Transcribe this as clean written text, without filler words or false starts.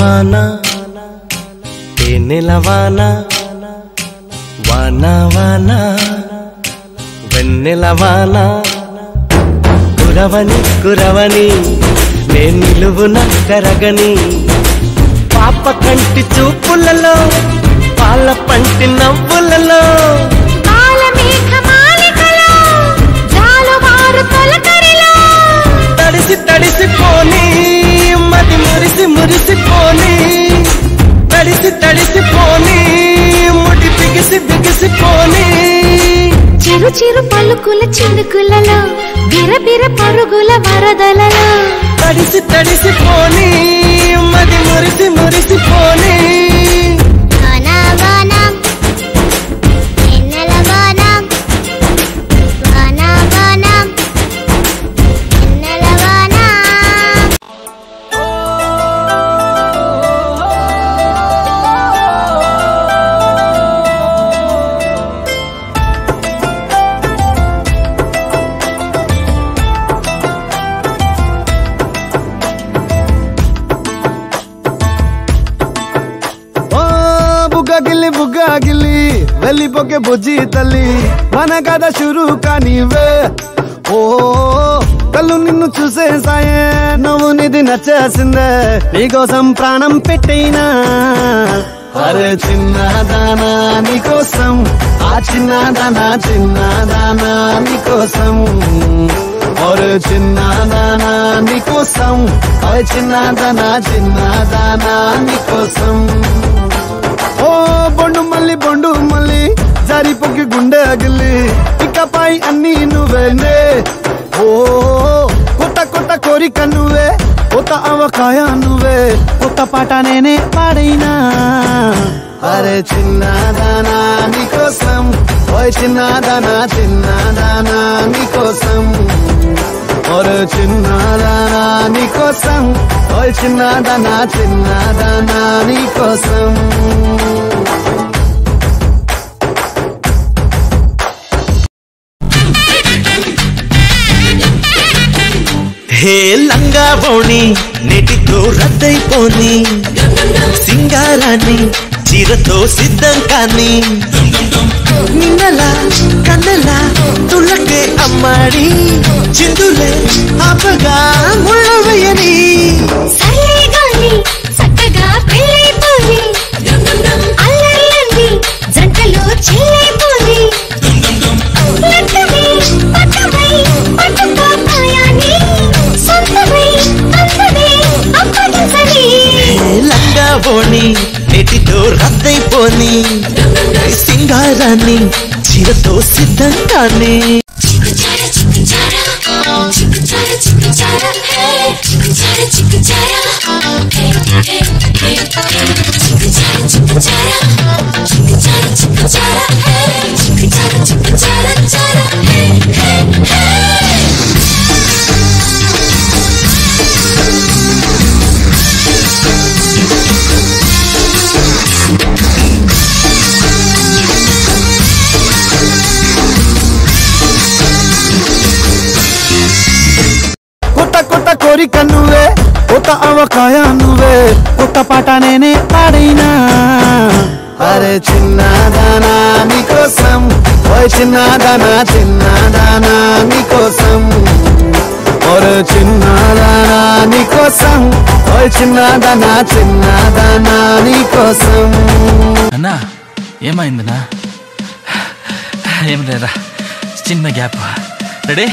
వాన తేనెల వాన వాన వాన వెన్నెల వాన కురవని కురవని నే నిలువున కరగని పాప కంటి చూపులలో పాల పంటి నవ్వులలో తడిసి తడిసిపోని మది మురిసి మురిసిపోని తడిసి తడిసిపోని ముడి బిగిసి బిగిసిపోని చిరు చిరు పలుకుల చినుకులలో బిరబిర పరుగుల వరదలలో తడిసి తడిసిపోని మది మురిసి మురిసిపోని బుగ్గాగిల్లి వెళ్ళిపోకే బుజ్జి తల్లి మన కథ షురు కానివే ఓ కళ్ళు నిన్ను చూసేసాయే నువ్వు నిధి నచ్చేసిందే నీకోసం ప్రాణం పెట్టైనా అరే చిన్నదానా నీకోసం ఆ చిన్నదానా చిన్నదానా నీకోసం ఒరే చిన్నదానా నీకోసం అరే చిన్నదానా చిన్నదానా నీకోసం ఓ బొండు మళ్ళీ జారిపోకి గుండె అగిలి ఇకపై అన్ని నువ్వేనే ఓ కొత్త కొత్త కోరిక నువ్వే కొత్త అవకాయ నువ్వే కొత్త పాట నేనే పాడైనా అరే చిన్నదానా నీకోసం ఓయ్ చిన్నదానా చిన్నదానా నీకోసం ఒరే చిన్నదానా నీకోసం ఓయ్ చిన్నదానా చిన్నదానా నీకోసం హే లంగా బోణి నెటితో రద్దయిపోని సింగారాన్ని చీరతో సిద్ధం కాని నిన్నలా కన్నెలా తుళ్ళకే అమ్మాడి చిందులే ఆపగా ముళ్ళవేయని జంటలో చెల్లైపోని లంగా బోణి నెటితో రద్దయిపోని సింగారాన్ని చీరతో సిద్ధం కాని కొత్త కోరిక నువ్వే కొత్త అవకాయ నువ్వే కొత్త పాట నేనే పాడైనా అరే చిన్నదానా నీకోసం ఓయ్ చిన్నదానా చిన్నదానా నీకోసం ఒరే చిన్నదానా నీకోసం ఓయ్ చిన్నదానా చిన్నదానా నీకోసం అన్నా ఏమైందన్నా ఏం లేదా చిన్న గ్యాప్ రెడీ